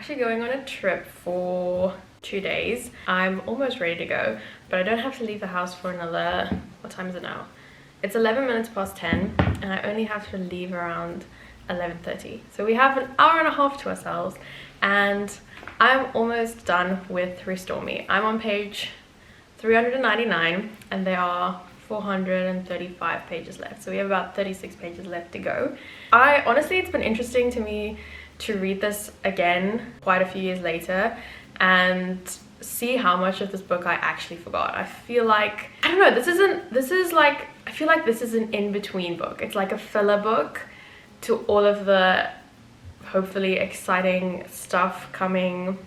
actually going on a trip for 2 days. I'm almost ready to go, but I don't have to leave the house for another, what time is it now? It's 11 minutes past 10 and I only have to leave around 11:30. So we have an hour and a half to ourselves and I'm almost done with Restore Me. I'm on page 399 and there are 435 pages left. So we have about 36 pages left to go. Honestly, it's been interesting to me to read this again quite a few years later and see how much of this book I actually forgot. I feel like, I don't know, I feel like this is an in-between book. It's like a filler book to all of the hopefully exciting stuff coming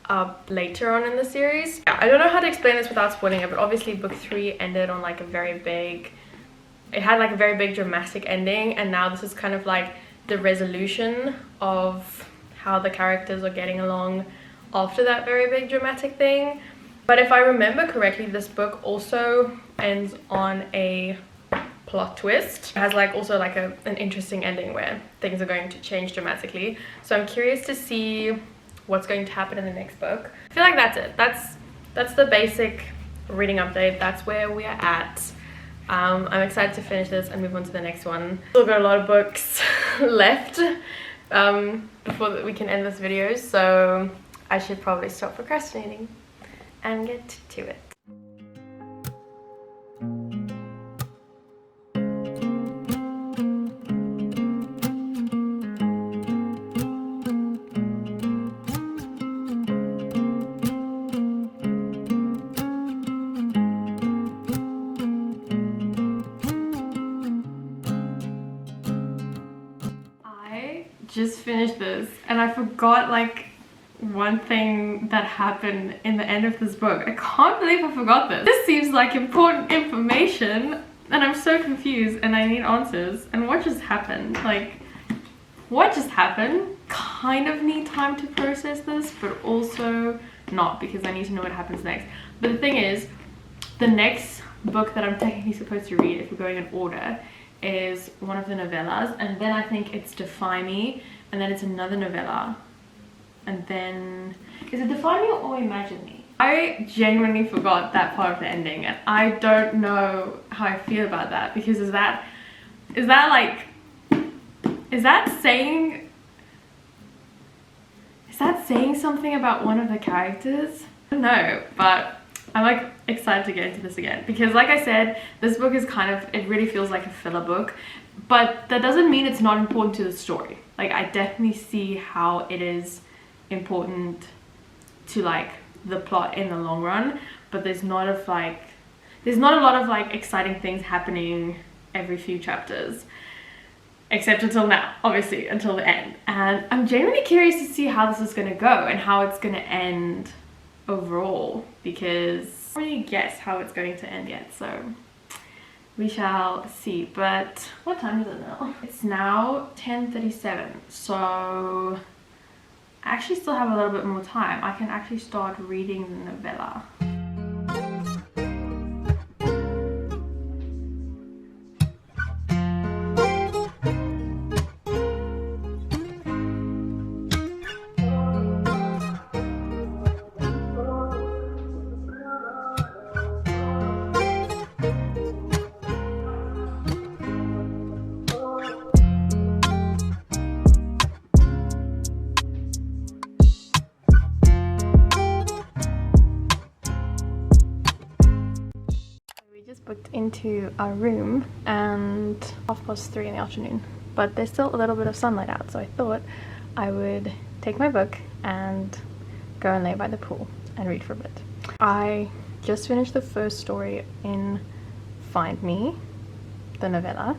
up later on in the series. I don't know how to explain this without spoiling it, but obviously book 3 ended on like a very big dramatic ending, and now this is kind of like the resolution of how the characters are getting along after that very big dramatic thing. But if I remember correctly, this book also ends on a plot twist. It has like also like an interesting ending where things are going to change dramatically. So I'm curious to see what's going to happen in the next book. I feel like that's it. That's the basic reading update. That's where we are at. I'm excited to finish this and move on to the next one. Still got a lot of books left before we can end this video, so I should probably stop procrastinating and get to it. Just finished this and I forgot like one thing that happened in the end of this book. I can't believe I forgot this. This seems like important information and I'm so confused and I need answers. And what just happened? Like, what just happened? Kind of need time to process this, but also not, because I need to know what happens next. But the thing is, the next book that I'm technically supposed to read, if we're going in order, is one of the novellas, and then I think it's Defy Me, and then it's another novella, and then is it Defy Me or Imagine Me? I genuinely forgot that part of the ending, and I don't know how I feel about that, because is that saying something about one of the characters? I don't know, but I'm like excited to get into this again, because like I said, this book is it really feels like a filler book, but that doesn't mean it's not important to the story. Like, I definitely see how it is important to like the plot in the long run, but there's not a lot of like exciting things happening every few chapters, except until now, obviously until the end. And I'm genuinely curious to see how this is going to go and how it's going to end overall, because I don't really guess how it's going to end yet, so we shall see. But what time is it now? It's now 10:37, so I actually still have a little bit more time. I can actually start reading the novella. Booked into our room and 3:30 in the afternoon, but there's still a little bit of sunlight out, so I thought I would take my book and go and lay by the pool and read for a bit. I just finished the first story in Find Me, the novella,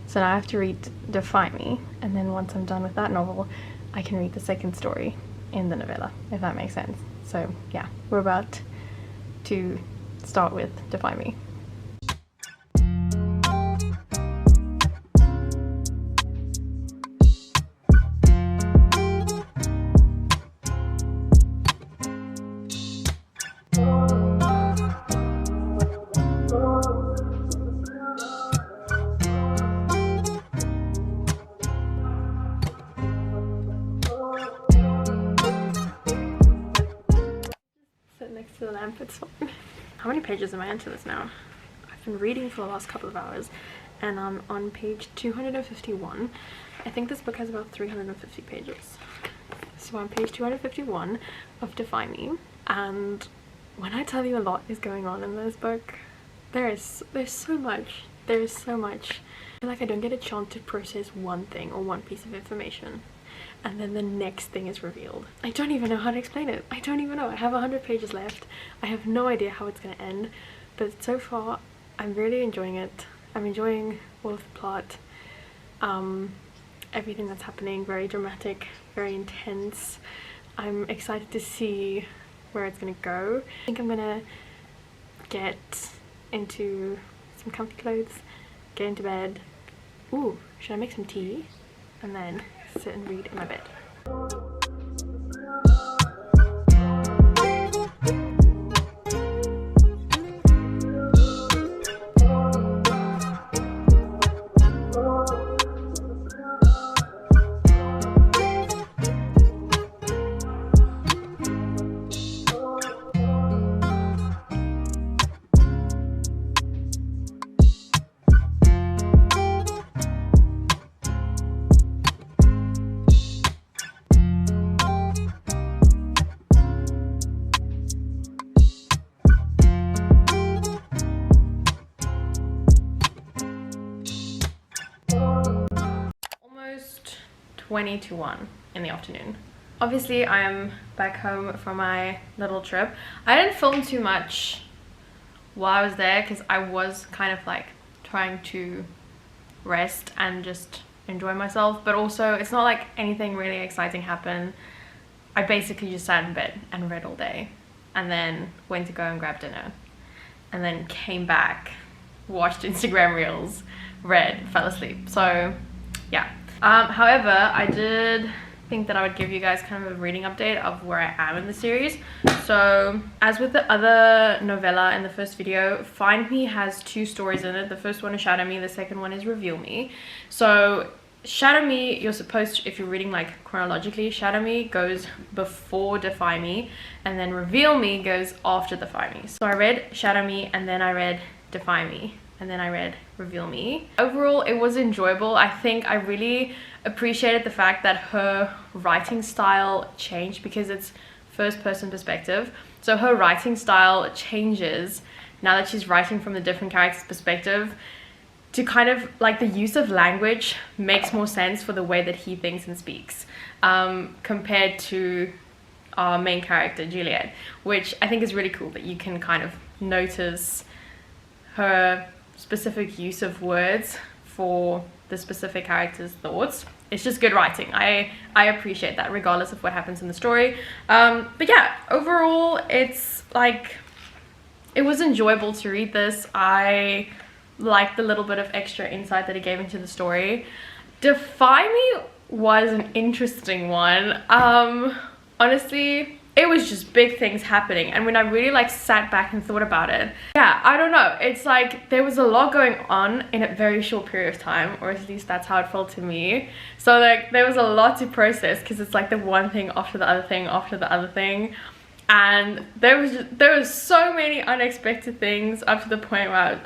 so now I have to read Defy Me, and then once I'm done with that novel I can read the second story in the novella, if that makes sense. So yeah, we're about to start with Defy Me. it's fine. How many pages am I into this now? I've been reading for the last couple of hours and I'm on page 251. I think this book has about 350 pages. So I'm on page 251 of Defy Me, and when I tell you a lot is going on in this book, there's so much. There's so much. I feel like I don't get a chance to process one thing or one piece of information, and then the next thing is revealed. I don't even know how to explain it. I don't even know. I have 100 pages left. I have no idea how it's going to end, but so far I'm really enjoying it. I'm enjoying all of the plot, everything that's happening. Very dramatic, very intense. I'm excited to see where it's gonna go. I think I'm gonna get into some comfy clothes, get into bed. Ooh, should I make some tea? And then sit and read in my bed. Almost 20 to 1 in the afternoon. Obviously I am back home from my little trip. I didn't film too much while I was there because I was kind of like trying to rest and just enjoy myself, but also it's not like anything really exciting happened. I basically just sat in bed and read all day, and then went to go and grab dinner, and then came back, watched Instagram reels, read, fell asleep. So yeah. However, I did think that I would give you guys kind of a reading update of where I am in the series. So as with the other novella in the first video, Find Me has 2 stories in it. The first one is Shadow Me, the second one is Reveal Me. So Shadow Me, you're supposed to, if you're reading like chronologically, Shadow Me goes before Defy Me, and then Reveal Me goes after Defy Me. So I read Shadow Me, and then I read Defy Me, and then I read Reveal Me. Overall, it was enjoyable. I think I really appreciated the fact that her writing style changed because it's first person perspective. So her writing style changes now that she's writing from the different characters' perspective, to kind of like the use of language makes more sense for the way that he thinks and speaks, compared to our main character Juliet, which I think is really cool that you can kind of notice her specific use of words for the specific character's thoughts. It's just good writing. I appreciate that regardless of what happens in the story. But yeah, overall it's like, it was enjoyable to read this. I liked the little bit of extra insight that it gave into the story. Defy Me was an interesting one. Honestly, it was just big things happening, and when I really like sat back and thought about it, yeah, I don't know, it's like there was a lot going on in a very short period of time, or at least that's how it felt to me. So like there was a lot to process because it's like the one thing after the other thing after the other thing, and there was so many unexpected things up to the point where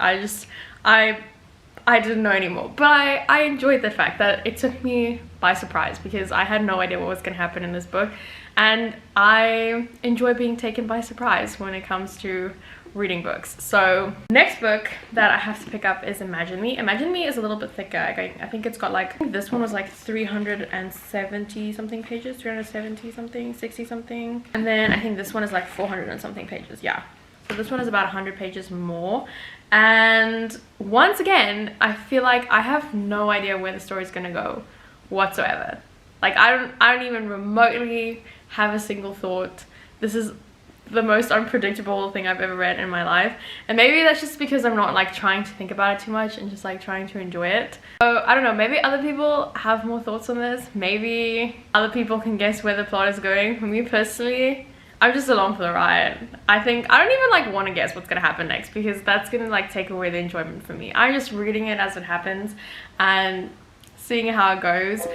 I didn't know anymore. But I enjoyed the fact that it took me by surprise because I had no idea what was going to happen in this book, and I enjoy being taken by surprise when it comes to reading books. So next book that I have to pick up is Imagine Me. Imagine Me is a little bit thicker. I think it's got like, I think this one was like 370 something pages, 370 something, 60 something, and then I think this one is like 400 and something pages. Yeah, so this one is about 100 pages more, and once again I feel like I have no idea where the story is gonna go whatsoever. Like I don't even remotely have a single thought. This is the most unpredictable thing I've ever read in my life, and maybe that's just because I'm not like trying to think about it too much and just like trying to enjoy it. So I don't know, maybe other people have more thoughts on this. Maybe other people can guess where the plot is going. For me personally, I'm just along for the ride. I think I don't even like want to guess what's gonna happen next because that's gonna like take away the enjoyment for me. I'm just reading it as it happens and seeing how it goes.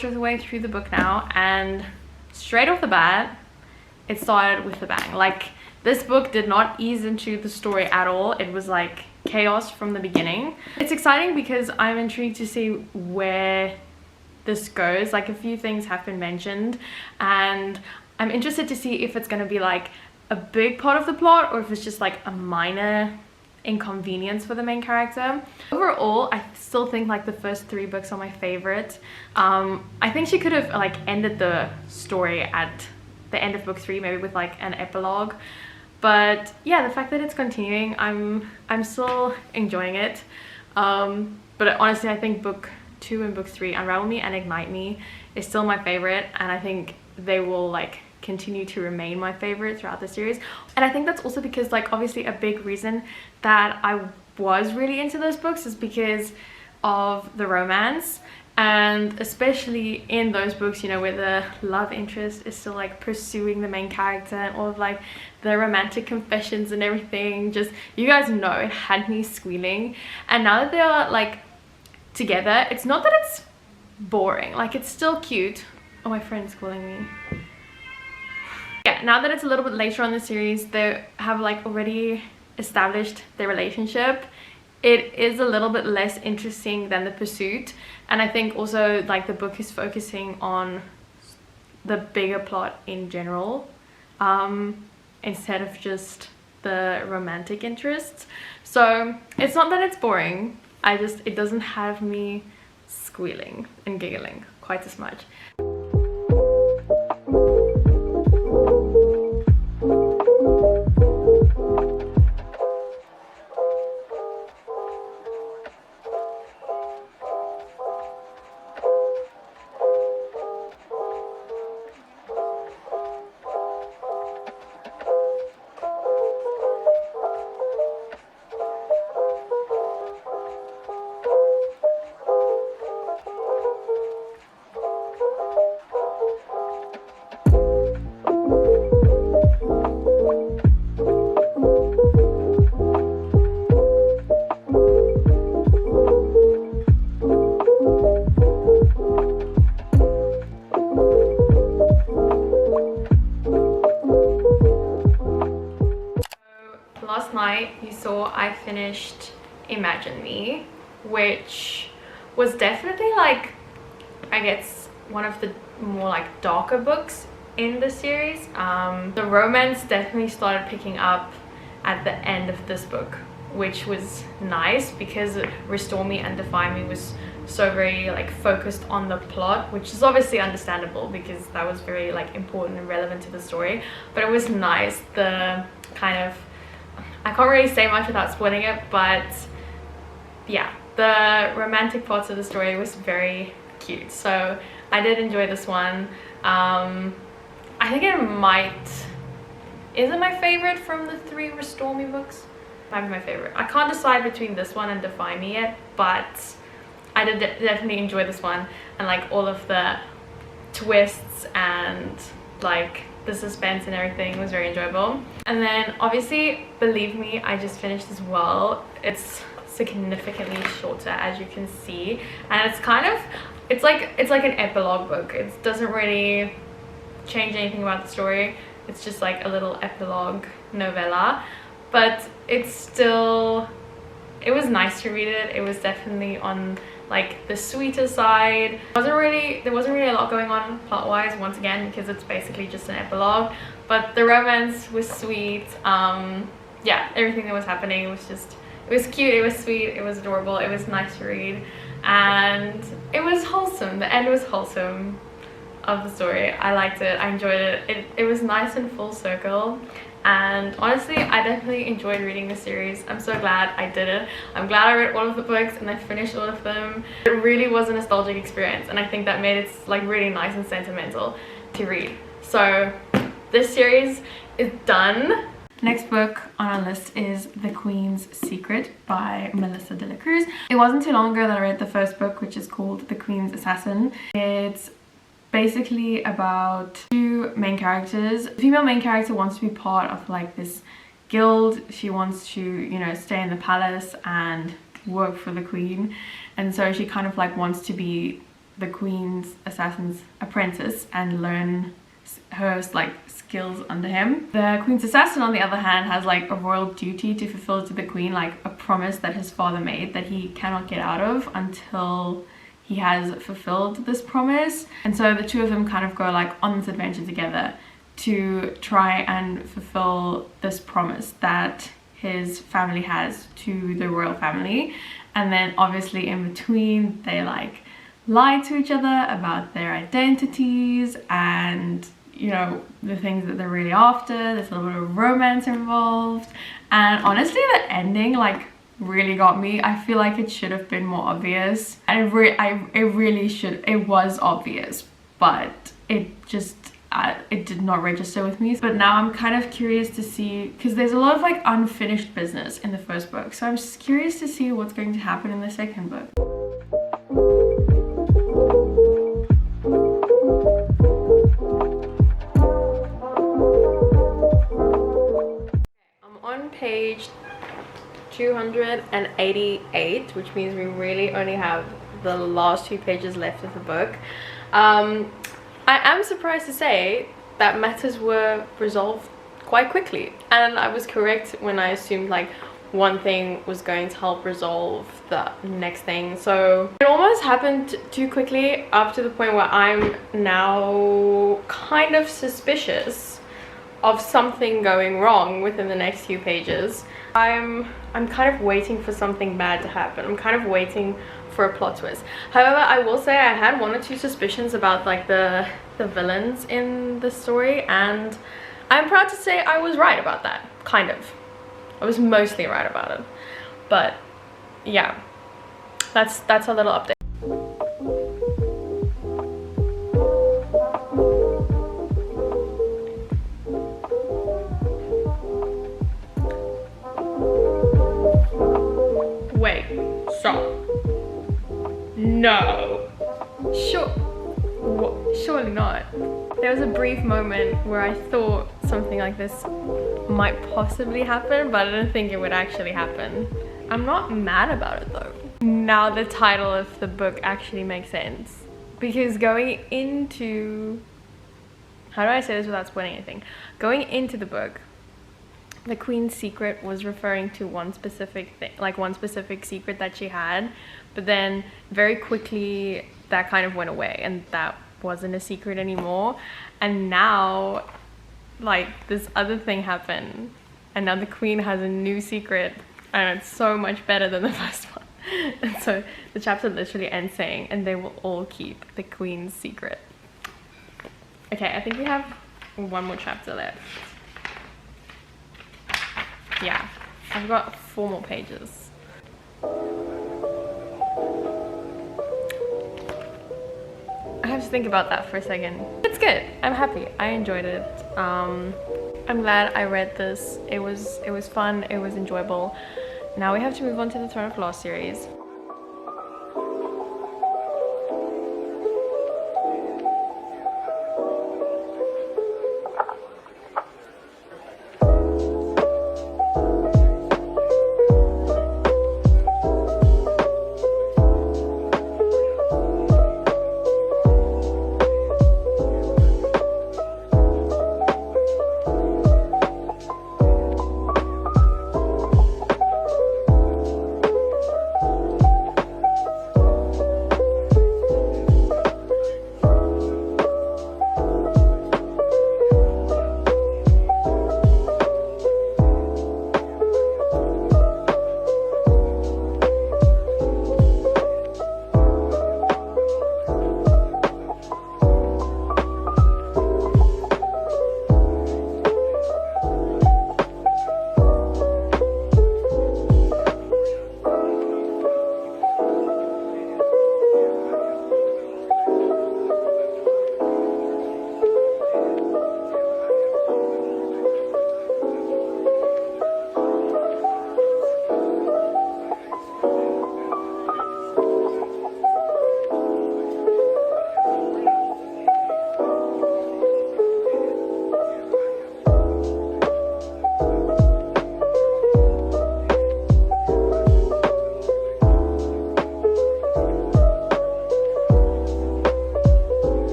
3/4 of the way through the book now, and straight off the bat, it started with a bang. Like, this book did not ease into the story at all. It was like chaos from the beginning. It's exciting because I'm intrigued to see where this goes. Like, a few things have been mentioned, and I'm interested to see if it's going to be like a big part of the plot or if it's just like a minor inconvenience for the main character. Overall, I still think like the first 3 books are my favorite. I think she could have like ended the story at the end of book 3, maybe with like an epilogue. But yeah, the fact that it's continuing, I'm still enjoying it. But honestly, I think book 2 and book 3, Unravel Me and Ignite Me, is still my favorite, and I think they will like continue to remain my favorite throughout the series. And I think that's also because like obviously a big reason that I was really into those books is because of the romance, and especially in those books, you know, where the love interest is still like pursuing the main character, and all of like the romantic confessions and everything, just, you guys know, it had me squealing. And now that they are like together, it's not that it's boring, like it's still cute. Oh, my friend's calling me. Yeah, now that it's a little bit later on in the series, they have like already established their relationship. It is a little bit less interesting than the pursuit, and I think also like the book is focusing on the bigger plot in general, instead of just the romantic interests. So it's not that it's boring, it doesn't have me squealing and giggling quite as much. Last night you saw I finished Imagine Me, which was definitely like, I guess, one of the more like darker books in the series. The romance definitely started picking up at the end of this book, which was nice because Restore Me and Defy Me was so very like focused on the plot, which is obviously understandable because that was very like important and relevant to the story. But it was nice, the kind of, I can't really say much without spoiling it, but yeah, the romantic parts of the story was very cute. So I did enjoy this one. I think it isn't my favorite from the 3 Restore Me books. Might be my favorite. I can't decide between this one and Defy Me yet, but I did definitely enjoy this one, and like all of the twists and like the suspense and everything was very enjoyable. And then obviously Believe Me, I just finished as well. It's significantly shorter, as you can see, and it's kind of, it's like an epilogue book. It doesn't really change anything about the story. It's just like a little epilogue novella, but it's still, it was nice to read it. It was definitely on like the sweeter side. There wasn't really a lot going on plot wise, once again, because it's basically just an epilogue, but the romance was sweet. Yeah, everything that was happening was just, it was cute, it was sweet, it was adorable, it was nice to read, and it was wholesome. The end was wholesome of the story. I liked it, I enjoyed it. It was nice and full circle. And honestly, I definitely enjoyed reading the series. I'm so glad I did it. I'm glad I read all of the books and I finished all of them. It really was a nostalgic experience, and I think that made it like really nice and sentimental to read. So this series is done. Next book on our list is The Queen's Secret by Melissa de la Cruz. It wasn't too long ago that I read the first book, which is called The Queen's Assassin. It's basically about 2 main characters. The female main character wants to be part of like this guild. She wants to, you know, stay in the palace and work for the queen, and so she kind of like wants to be the queen's assassin's apprentice and learn her like skills under him. The queen's assassin, on the other hand, has like a royal duty to fulfill to the queen, like a promise that his father made that he cannot get out of until he has fulfilled this promise. And so the two of them kind of go like on this adventure together to try and fulfill this promise that his family has to the royal family. And then obviously in between they like lie to each other about their identities and, you know, the things that they're really after. There's a little bit of romance involved, and honestly the ending like really got me. I feel like it should have been more obvious, and it was obvious, but it just it did not register with me. But now I'm kind of curious to see, because there's a lot of like unfinished business in the first book, so I'm just curious to see what's going to happen in the second book. Page 288, which means we really only have the last 2 pages left of the book. I am surprised to say that matters were resolved quite quickly, and I was correct when I assumed like one thing was going to help resolve the next thing. So it almost happened too quickly, up to the point where I'm now kind of suspicious of something going wrong within the next few pages. I'm kind of waiting for something bad to happen. I'm kind of waiting for a plot twist. However, I will say I had 1 or 2 suspicions about like the villains in the story, and I'm proud to say I was right about that. Kind of. I was mostly right about it. But yeah, that's a little update. Wait, stop. No. Surely not. There was a brief moment where I thought something like this might possibly happen, but I didn't think it would actually happen. I'm not mad about it though. Now the title of the book actually makes sense, because going into, how do I say this without spoiling anything? Going into the book, the queen's secret was referring to one specific thing, like one specific secret that she had, but then very quickly that kind of went away and that wasn't a secret anymore. And now like this other thing happened, and now the queen has a new secret, and it's so much better than the first one. And so the chapter literally ends saying, and they will all keep the queen's secret. Okay, I think we have 1 more chapter left. Yeah, I've got 4 more pages. I have to think about that for a second. It's good. I'm happy. I enjoyed it. I'm glad I read this. It was fun. It was enjoyable. Now we have to move on to the Throne of Glass series.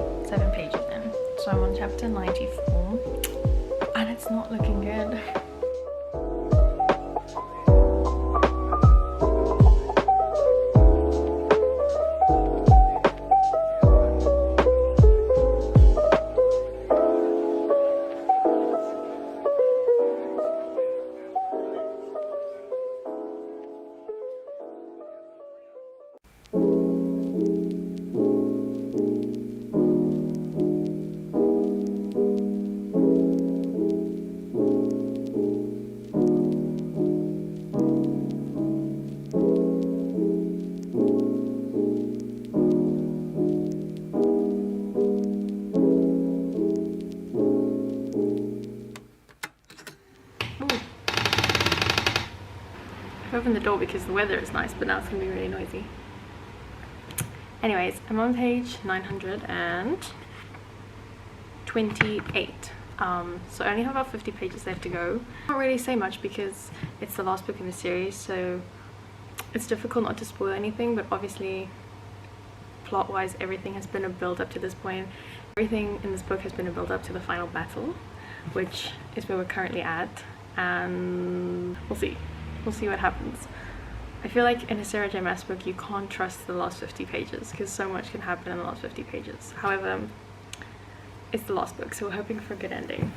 47 pages in. So I'm on chapter 94 and it's not looking good. I opened the door because the weather is nice, but now it's gonna be really noisy. Anyways, I'm on page 928. So I only have about 50 pages left to go. I can't really say much because it's the last book in the series, so it's difficult not to spoil anything, but obviously plot-wise everything has been a build-up to this point. Everything in this book has been a build-up to the final battle, which is where we're currently at, and we'll see what happens. I feel like in a Sarah J Maas book you can't trust the last 50 pages because so much can happen in the last 50 pages. However, it's the last book, so we're hoping for a good ending.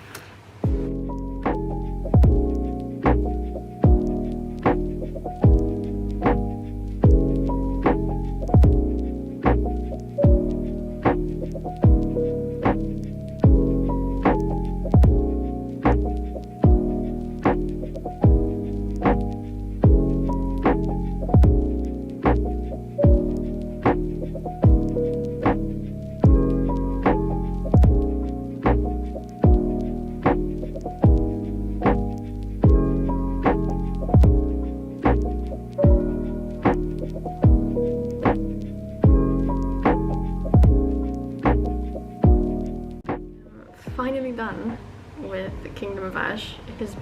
Finally done with the Kingdom of Ash. It's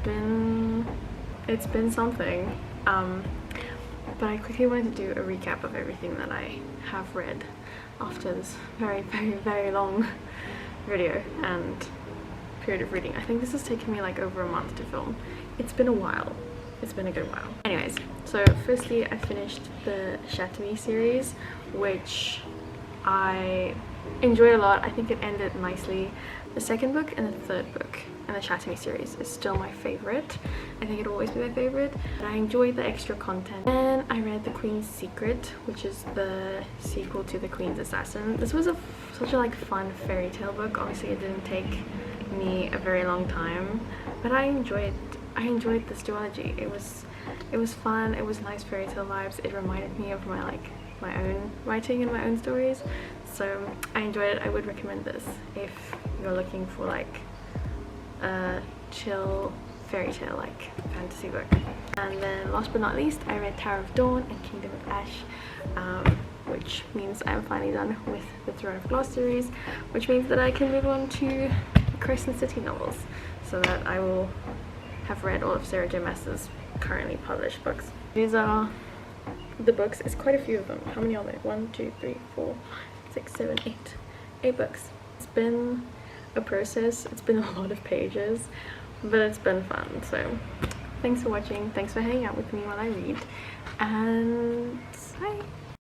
been something, but I quickly wanted to do a recap of everything that I have read after this very long video and period of reading. I think this has taken me like over a month to film. It's been a while. It's been a good while. Anyways, so firstly I finished the Leané series, which I enjoyed a lot. I think it ended nicely. The second book and the third book in the Leané series is still my favorite. I think it'll always be my favorite, but I enjoyed the extra content. And I read The Queen's Secret, which is the sequel to The Queen's Assassin. This was such a like fun fairy tale book. Obviously it didn't take me a very long time, but I enjoyed this duology. It was fun. It was nice fairy tale vibes. It reminded me of my own writing and my own stories, so I enjoyed it. I would recommend this if you're looking for like a chill fairy tale like fantasy book. And then last but not least I read Tower of Dawn and Kingdom of Ash, which means I'm finally done with the Throne of Glass series, which means that I can move on to the Crescent City novels, so that I will have read all of Sarah J Maas's currently published books. These are the books. It's quite a few of them. How many are there? 1, 2, 3, 4, 6, 7, 8 books. It's been a process. It's been a lot of pages, but it's been fun. So thanks for watching. Thanks for hanging out with me while I read, and bye.